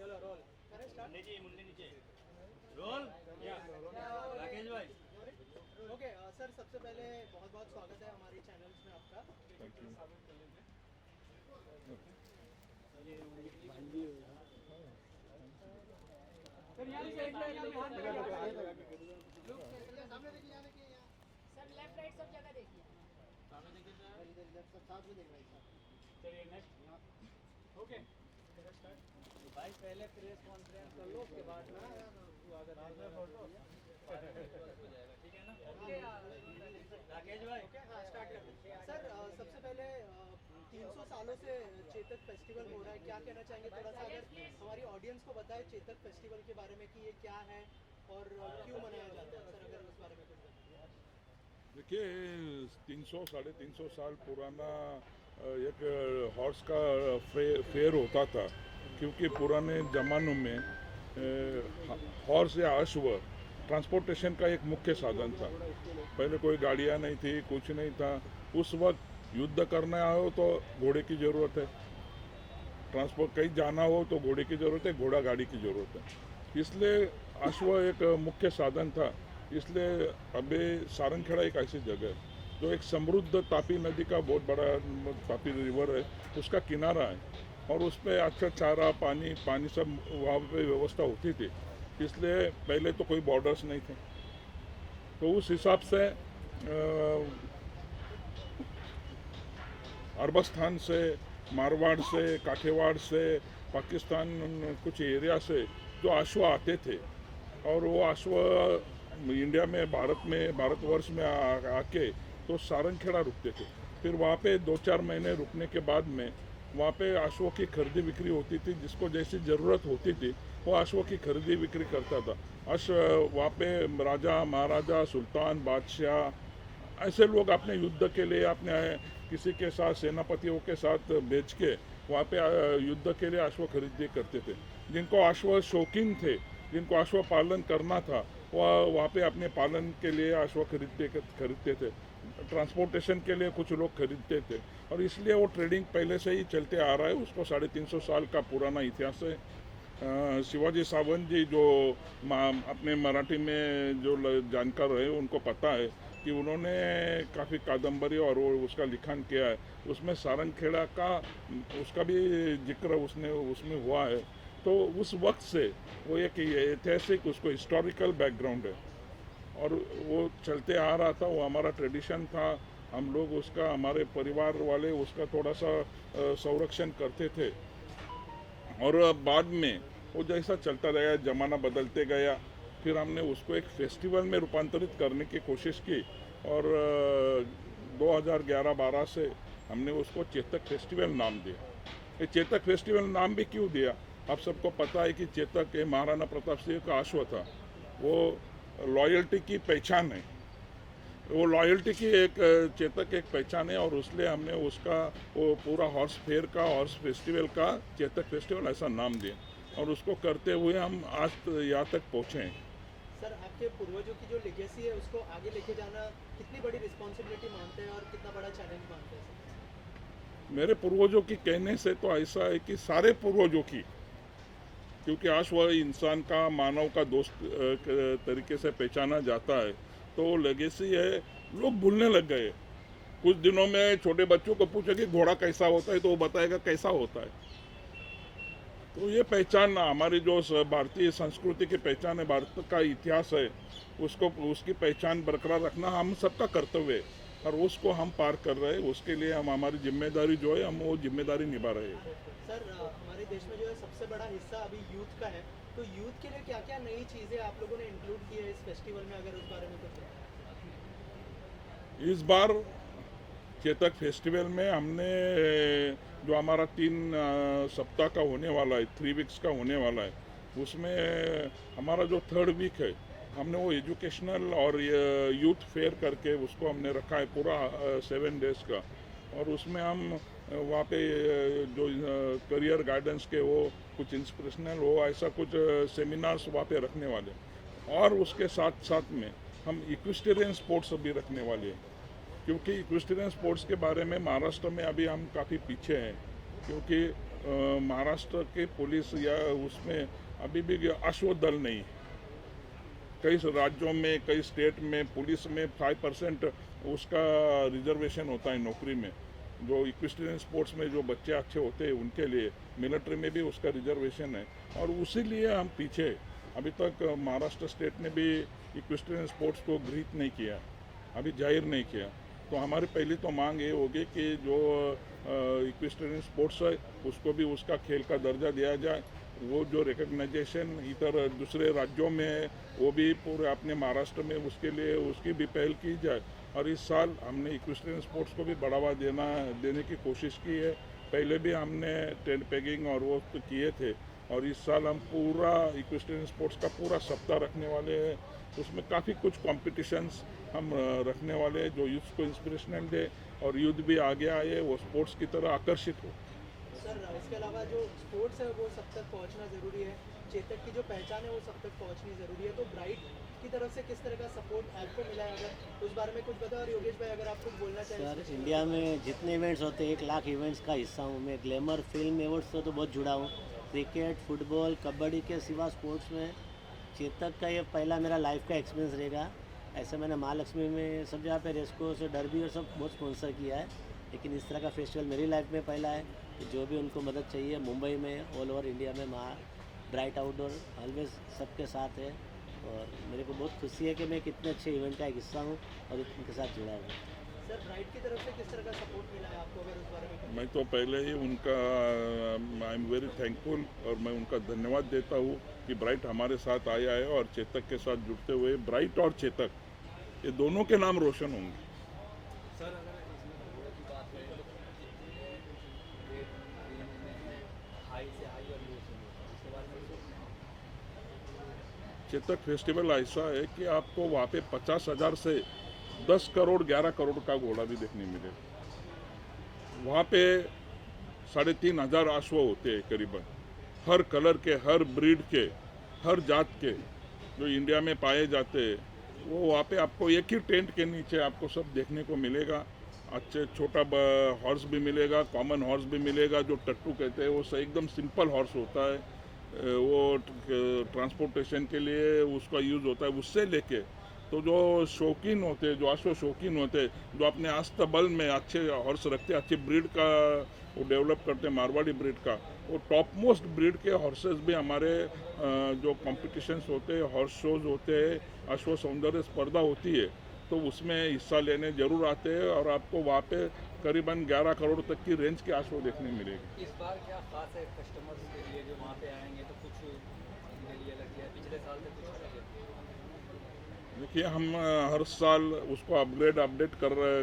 चलो रोल करें स्टार्ट। नीचे रोल या राकेश भाई। ओके सर, सबसे पहले बहुत बहुत स्वागत है हमारे चैनल्स में आपका। सर यहाँ से एक लाइन में हाथ लगा सामने देखिए, यहाँ देखिए, यहाँ सर लेफ्ट राइट सब जगह देखिए। सामने देखिए सर, इधर इधर सब साथ में देख रहे हैं। चलिए नेक्स्ट। ओके भाई, पहले प्रेस कॉन्फ्रेंस कर लो, उसके बाद ना अगर फोटो ठीक है ना। राकेश भाई ओके, हाँ स्टार्ट कर दीजिए सर। सबसे पहले 300 सालों से चेतक फेस्टिवल हो रहा है, क्या कहना चाहेंगे? थोड़ा सा अगर हमारी ऑडियंस को बताएं चेतक फेस्टिवल के बारे में कि ये क्या है और क्यों मनाया जाता है, सर अगर उस बारे में कुछ बताएं। देखिए, 300 350 साल पुराना एक हॉर्स का फेयर होता था, क्योंकि पुराने ज़मानों में हॉर्स या अश्व ट्रांसपोर्टेशन का एक मुख्य साधन था। पहले कोई गाड़ियाँ नहीं थी, कुछ नहीं था। उस वक्त युद्ध करना हो तो घोड़े की ज़रूरत है, ट्रांसपोर्ट कहीं जाना हो तो घोड़े की ज़रूरत है, घोड़ा गाड़ी की ज़रूरत है। इसलिए अश्व एक मुख्य साधन था। इसलिए अभी सारंगखेड़ा एक ऐसी जगह है जो एक समृद्ध तापी नदी का बहुत बड़ा तापी रिवर है, उसका किनारा है, और उस पर अच्छा चारा पानी सब वहाँ पे व्यवस्था होती थी। इसलिए पहले तो कोई बॉर्डर्स नहीं थे, तो उस हिसाब से अरबस्तान से, मारवाड़ से, काठियावाड़ से, पाकिस्तान कुछ एरिया से जो अश्व आते थे, और वो अश्व इंडिया में भारतवर्ष में आके तो सारंगखेड़ा रुकते थे। फिर वहाँ पे 2-4 महीने रुकने के बाद में वहाँ पे अश्वों की खरीदी बिक्री होती थी। जिसको जैसी ज़रूरत होती थी वो अश्वों की खरीदी बिक्री करता था। अश्व वहाँ पे राजा, महाराजा, सुल्तान, बादशाह ऐसे लोग अपने युद्ध के लिए अपने किसी के साथ, सेनापतियों के साथ भेज के वहाँ पे युद्ध के लिए अश्व खरीदी करते थे। जिनको अश्व शौकीन थे, जिनको अश्व पालन करना था, वह वहाँ पे अपने पालन के लिए अश्व खरीदते थे। ट्रांसपोर्टेशन के लिए कुछ लोग खरीदते थे, और इसलिए वो ट्रेडिंग पहले से ही चलते आ रहा है। उसको 350 साल का पुराना इतिहास है। शिवाजी सावंत जी जो अपने मराठी में जो जानकार रहे, उनको पता है कि उन्होंने काफ़ी कादम्बरी और वो उसका लिखन किया है। उसमें सारंगखेड़ा का उसका भी जिक्र उसमें हुआ है। तो उस वक्त से वो एक ऐतिहासिक, उसको हिस्टोरिकल बैकग्राउंड है, और वो चलते आ रहा था। वो हमारा ट्रेडिशन था। हम लोग उसका, हमारे परिवार वाले उसका थोड़ा सा संरक्षण करते थे। और बाद में वो जैसा चलता गया, ज़माना बदलते गया, फिर हमने उसको एक फेस्टिवल में रूपांतरित करने की कोशिश की, और 2011-12 से हमने उसको चेतक फेस्टिवल नाम दिया। ये चेतक फेस्टिवल नाम भी क्यों दिया, आप सबको पता है कि चेतक महाराणा प्रताप सिंह का अश्व था। वो लॉयल्टी की पहचान है, वो लॉयल्टी की एक चेतक एक पहचान है, और इसलिए हमने उसका वो पूरा हॉर्स फेयर का, हॉर्स फेस्टिवल का चेतक फेस्टिवल ऐसा नाम दिया, और उसको करते हुए हम आज यहाँ तक पहुँचे हैं। सर, आपके पूर्वजों की जो लेगेसी है उसको आगे लेके जाना कितनी बड़ी रिस्पॉन्सिबिलिटी मानते हैं और कितना बड़ा चैलेंज मानते हैं सर? मेरे पूर्वजों की कहने से तो ऐसा है कि सारे पूर्वजों की, क्योंकि अश्व इंसान का, मानव का दोस्त तरीके से पहचाना जाता है, तो लेगेसी है। लोग भूलने लग गए। कुछ दिनों में छोटे बच्चों को पूछे कि घोड़ा कैसा होता है, तो वो बताएगा कैसा होता है। तो ये पहचान हमारी जो भारतीय संस्कृति की पहचान है, भारत का इतिहास है, उसको, उसकी पहचान बरकरार रखना हम सबका कर्तव्य है, और उसको हम पार कर रहे हैं। उसके लिए हम, हमारी जिम्मेदारी जो है, हम वो जिम्मेदारी निभा रहे हैं। सर, हमारे देश में जो है सबसे बड़ा हिस्सा अभी यूथ का है, तो यूथ के लिए क्या क्या नई चीज़ें आप लोगों ने इंक्लूड की है इस फेस्टिवल में, अगर उस बारे में कुछ बताएं। इस बार चेतक फेस्टिवल में हमने जो हमारा 3 सप्ताह का होने वाला है, 3 वीक्स का होने वाला है, उसमें हमारा जो 3rd वीक है, हमने वो एजुकेशनल और यूथ फेयर करके उसको हमने रखा है पूरा 7 डेज का। और उसमें हम वहाँ पे जो करियर गाइडेंस के वो कुछ इंस्पिरेशनल हो, ऐसा कुछ सेमिनार्स वहाँ पे रखने वाले, और उसके साथ साथ में हम इक्विस्टेरियन स्पोर्ट्स भी रखने वाले हैं। क्योंकि इक्विस्टेरियन स्पोर्ट्स के बारे में महाराष्ट्र में अभी हम काफ़ी पीछे हैं, क्योंकि महाराष्ट्र के पुलिस या उसमें अभी भी अश्व दल नहीं है। कई राज्यों में, कई स्टेट में पुलिस में 5% उसका रिजर्वेशन होता है नौकरी में। जो इक्विस्टेरियन स्पोर्ट्स में जो बच्चे अच्छे होते हैं उनके लिए मिलिट्री में भी उसका रिजर्वेशन है, और उसी लिए हम पीछे। अभी तक महाराष्ट्र स्टेट ने भी इक्विस्टेरियन स्पोर्ट्स को गृहीत नहीं किया, अभी जाहिर नहीं किया। तो हमारी पहली तो मांग ये होगी कि जो इक्विस्टेरियन स्पोर्ट्स है उसको भी उसका खेल का दर्जा दिया जाए। वो जो रिकग्नाइजेशन इधर दूसरे राज्यों में है वो भी पूरे अपने महाराष्ट्र में उसके लिए उसकी भी पहल की जाए। और इस साल हमने इक्विस्टेरियन स्पोर्ट्स को भी बढ़ावा देने की कोशिश की है। पहले भी हमने टेंट पेगिंग और वो तो किए थे, और इस साल हम पूरा इक्विस्टेरियन स्पोर्ट्स का पूरा सप्ताह रखने वाले हैं। उसमें काफ़ी कुछ कॉम्पिटिशन्स हम रखने वाले हैं जो यूथ को इंस्पिरेशनल दे और यूथ भी आगे आए, वो स्पोर्ट्स की तरह आकर्षित हो। सर, इसके अलावा जो स्पोर्ट्स है वो सब तक पहुंचना ज़रूरी है, चेतक की जो पहचान है वो सब तक पहुंचनी ज़रूरी है। तो ब्राइट की तरफ से किस तरह का सपोर्ट आपको मिला है, अगर उस बारे में कुछ बताओ। और योगेश भाई, अगर आप कुछ बोलना चाहें। सर, इंडिया में जितने इवेंट्स होते हैं 1 लाख इवेंट्स का हिस्सा हूँ मैं। ग्लैमर फिल्म एवर्ड्स से तो बहुत जुड़ा हूँ। क्रिकेट, फुटबॉल, कबड्डी के सिवा स्पोर्ट्स में चेतक का ये पहला मेरा लाइफ का एक्सपीरियंस रहेगा। ऐसे मैंने महालक्ष्मी में सब जगह पे रेस्कोर्स, डर्बी और सब बहुत स्पॉन्सर किया है, लेकिन इस तरह का फेस्टिवल मेरी लाइफ में पहला है। कि जो भी उनको मदद चाहिए मुंबई में, ऑल ओवर इंडिया में, ब्राइट आउटडोर ऑलवेज सबके साथ है। और मेरे को बहुत खुशी है कि मैं कितने अच्छे इवेंट का एक हिस्सा हूँ और उनके साथ जुड़ा हूँ। सर, ब्राइट की तरफ से किस तरह का सपोर्ट मिला है आपको, अगर उस बारे में। मैं तो पहले ही उनका आई एम वेरी थैंकफुल और मैं उनका धन्यवाद देता हूँ कि ब्राइट हमारे साथ आया है, और चेतक के साथ जुड़ते हुए ब्राइट और चेतक ये दोनों के नाम रोशन होंगे। सर, अगर इसमें घोड़ों की बात करें तो हाई से हाई और लो से लो, इसके बारे में चेतक फेस्टिवल ऐसा है कि आपको वहाँ पे 50,000 से 10 करोड़ 11 करोड़ का घोड़ा भी देखने मिलेगा। वहाँ पे 3,500 अश्व होते हैं करीबन, हर कलर के, हर ब्रीड के, हर जात के जो इंडिया में पाए जाते हैं। वो वहाँ पे आपको एक ही टेंट के नीचे आपको सब देखने को मिलेगा। अच्छे छोटा हॉर्स भी मिलेगा, कॉमन हॉर्स भी मिलेगा जो टट्टू कहते हैं, वो एकदम सिंपल हॉर्स होता है, वो ट्रांसपोर्टेशन के लिए उसका यूज़ होता है। उससे लेके तो जो शौकीन होते हैं, जो अश्व शौकीन होते हैं, जो अपने अस्तबल में अच्छे हॉर्स रखते हैं, अच्छी ब्रीड का वो डेवलप करते हैं, मारवाड़ी ब्रीड का, वो टॉप मोस्ट ब्रीड के हॉर्सेस भी हमारे जो कॉम्पिटिशन्स होते हैं, हॉर्स शोज होते हैं, अश्व सौंदर्य स्पर्धा होती है, तो उसमें हिस्सा लेने जरूर आते हैं। और आपको वहाँ पे करीबन 11 करोड़ तक की रेंज के अश्व देखने मिलेगी। इस बार क्या खास है कस्टमर्स के लिए जो वहाँ पे आएंगे, तो कुछ उनके लिए अलग है, पिछले साल से कुछ अलग है? देखिए, हम हर साल उसको अपडेट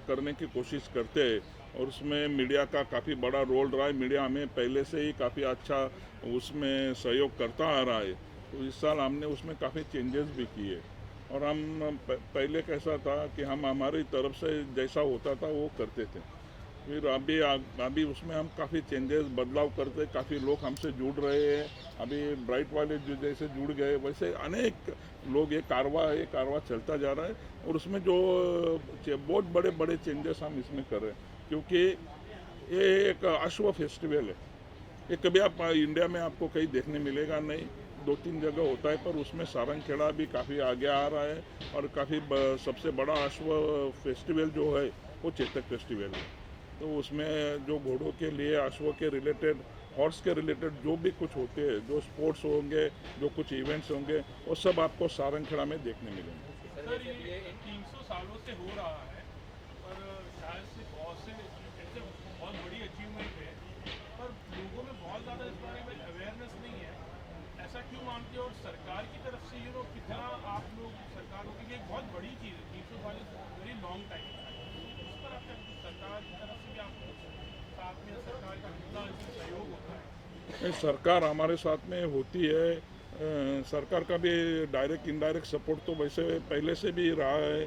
करने की कोशिश करते हैं, और उसमें मीडिया का काफ़ी बड़ा रोल रहा है। मीडिया हमें पहले से ही काफ़ी अच्छा उसमें सहयोग करता आ रहा है। तो इस साल हमने उसमें काफ़ी चेंजेस भी किए, और हम पहले कैसा था कि हम हमारी तरफ से जैसा होता था वो करते थे। फिर अभी उसमें हम काफ़ी चेंजेस, बदलाव करते, काफ़ी लोग हमसे जुड़ रहे हैं। अभी ब्राइट वाले जो जैसे जुड़ गए, वैसे अनेक लोग, ये कारवा चलता जा रहा है। और उसमें जो बहुत बड़े बड़े चेंजेस हम इसमें कर रहे हैं, क्योंकि ये एक अश्व फेस्टिवल है। ये कभी आप इंडिया में आपको कहीं देखने मिलेगा नहीं, 2-3 जगह होता है, पर उसमें सारंगखेड़ा भी काफ़ी आगे आ रहा है। और काफ़ी सबसे बड़ा अश्व फेस्टिवल जो है वो चेतक फेस्टिवल है। तो उसमें जो घोड़ों के लिए, अश्व के रिलेटेड, हॉर्स के रिलेटेड जो भी कुछ होते हैं, जो स्पोर्ट्स होंगे, जो कुछ इवेंट्स होंगे, वो सब आपको सारंगखेड़ा में देखने मिलेंगे। सर, ये 300 सालों से हो रहा है, पर शायद से बहुत बड़ी अचीवमेंट है, पर लोगों में बहुत ज़्यादा इस बारे में अवेयरनेस नहीं है। ऐसा क्यों मानते हो? और सरकार की तरफ से कितना आप लोग, सरकार की ये बहुत बड़ी चीज़ है, 300 साल वेरी लॉन्ग टाइम, उस पर आपका सरकार की तरफ से भी आपको साथ में सरकार का कितना सहयोग होता है? सरकार हमारे साथ में होती है। सरकार का भी डायरेक्ट इनडायरेक्ट सपोर्ट तो वैसे पहले से भी रहा है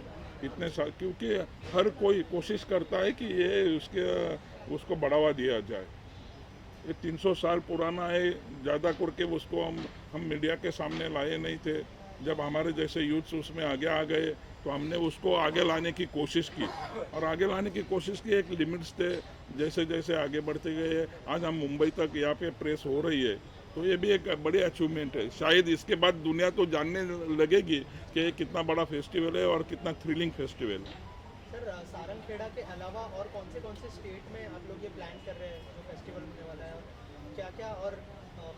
इतने साल, क्योंकि हर कोई कोशिश करता है कि ये उसको बढ़ावा दिया जाए। ये 300 साल पुराना है, ज़्यादा करके उसको हम मीडिया के सामने लाए नहीं थे। जब हमारे जैसे यूथ्स उसमें आगे आ गए तो हमने उसको आगे लाने की कोशिश की, और आगे लाने की कोशिश की। एक लिमिट्स थे, जैसे जैसे आगे बढ़ते गए आज हम मुंबई तक यहाँ पे प्रेस हो रही है, तो ये भी एक बड़ी अचीवमेंट है। शायद इसके बाद दुनिया तो जानने लगेगी कि ये कितना बड़ा फेस्टिवल है और कितना थ्रिलिंग फेस्टिवल है। सर सारंगखेड़ा के अलावा और कौन से स्टेट में आप लोग ये प्लान कर रहे हैं जो फेस्टिवल होने वाला है, और क्या क्या और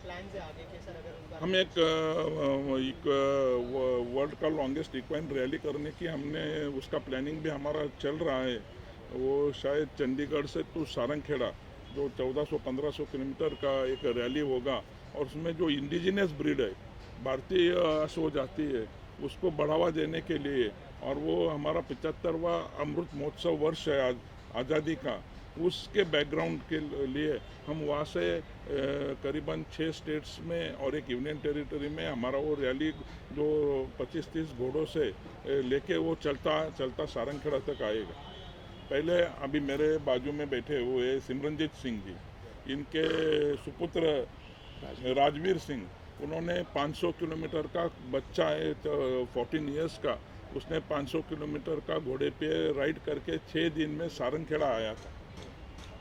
प्लान है आगे के सर? अगर उनका हम एक वर्ल्ड का लॉन्गेस्ट इक्वाइन रैली करने की हमने उसका प्लानिंग भी हमारा चल रहा है। वो शायद चंडीगढ़ से तो सारंगखेड़ा जो 1400-1500 किलोमीटर का एक रैली होगा, और उसमें जो इंडिजिनियस ब्रीड है, भारतीय अश्व जाति है, उसको बढ़ावा देने के लिए, और वो हमारा 75वां अमृत महोत्सव वर्ष है आज आज़ादी का, उसके बैकग्राउंड के लिए हम वहाँ से करीबन 6 स्टेट्स में और एक यूनियन टेरिटरी में हमारा वो रैली जो 25-30 घोड़ों से लेके वो चलता सारंगखेड़ा तक आएगा। पहले अभी मेरे बाजू में बैठे हुए सिमरनजीत सिंह जी, इनके सुपुत्र राजवीर सिंह, उन्होंने 500 किलोमीटर का बच्चा है 14 इयर्स का, उसने 500 किलोमीटर का घोड़े पे राइड करके 6 दिन में सारंगखेड़ा आया था।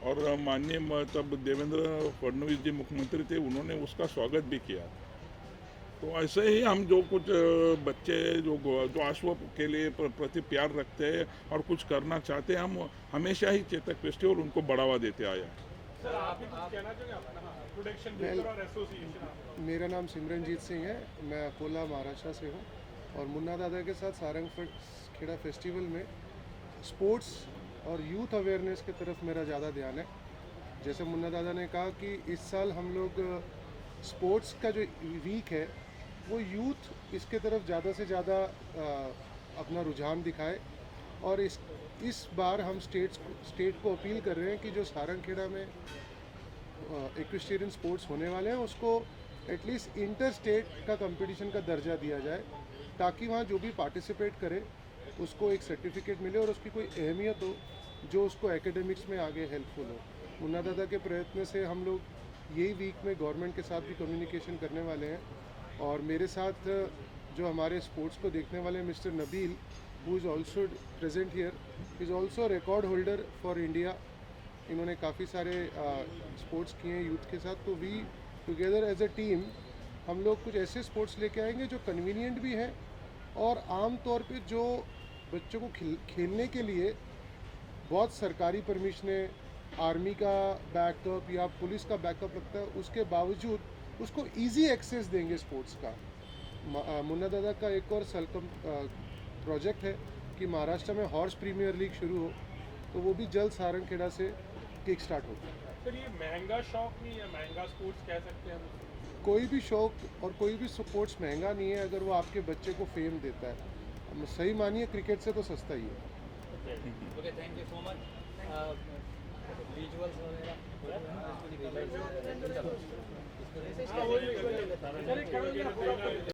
और माननीय तब देवेंद्र फडणवीस जी मुख्यमंत्री थे, उन्होंने उसका स्वागत भी किया। तो ऐसे ही हम जो कुछ बच्चे जो अश्व के लिए प्रति प्यार रखते हैं और कुछ करना चाहते हैं, हम हमेशा ही चेतक फेस्टिवल उनको बढ़ावा देते आए हैं। सर आप भी कुछ कहना चाहेंगे अपना प्रोटेक्शन ब्रोकर और एसोसिएशन? मेरा नाम सिमरनजीत सिंह है, मैं अकोला महाराष्ट्र से हूँ, और मुन्ना दादा के साथ सारंगखेड़ा फेस्टिवल में स्पोर्ट्स और यूथ अवेयरनेस की तरफ मेरा ज़्यादा ध्यान है। जैसे मुन्ना दादा ने कहा कि इस साल हम लोग स्पोर्ट्स का जो वीक है वो यूथ इसके तरफ ज़्यादा से ज़्यादा अपना रुझान दिखाए, और इस बार हम स्टेट को अपील कर रहे हैं कि जो सारंगखेड़ा में इक्वेस्टेरियन स्पोर्ट्स होने वाले हैं उसको एटलीस्ट इंटर स्टेट का कंपटीशन का दर्जा दिया जाए, ताकि वहाँ जो भी पार्टिसिपेट करे उसको एक सर्टिफिकेट मिले और उसकी कोई अहमियत हो जो उसको एकेडमिक्स में आगे हेल्पफुल हो। मुन्ना दादा के प्रयत्न से हम लोग यही वीक में गवर्नमेंट के साथ भी कम्युनिकेशन करने वाले हैं, और मेरे साथ जो हमारे स्पोर्ट्स को देखने वाले mister Nabeel, who is also present here, is also record holder for India. इन्होंने काफ़ी सारे स्पोर्ट्स किए हैं यूथ के साथ। तो we together as a team हम लोग कुछ ऐसे स्पोर्ट्स लेके आएंगे जो कन्वीनियंट भी हैं, और आम तौर पे जो बच्चों को खेलने के लिए बहुत सरकारी परमिशनें, आर्मी का बैकअप या पुलिस का बैकअप लगता है, उसके बावजूद उसको इजी एक्सेस देंगे स्पोर्ट्स का। मुन्ना दादा का एक और प्रोजेक्ट है कि महाराष्ट्र में हॉर्स प्रीमियर लीग शुरू हो, तो वो भी जल्द सारंगखेड़ा से किक स्टार्ट होगा। सर ये महंगा शौक नहीं है, महंगा स्पोर्ट्स कह सकते हैं हम? कोई भी शौक और कोई भी स्पोर्ट्स महंगा नहीं है अगर वो आपके बच्चे को फेम देता है। सही मानिए क्रिकेट से तो सस्ता ही है। Okay, thank you so much. Visuals वगैरह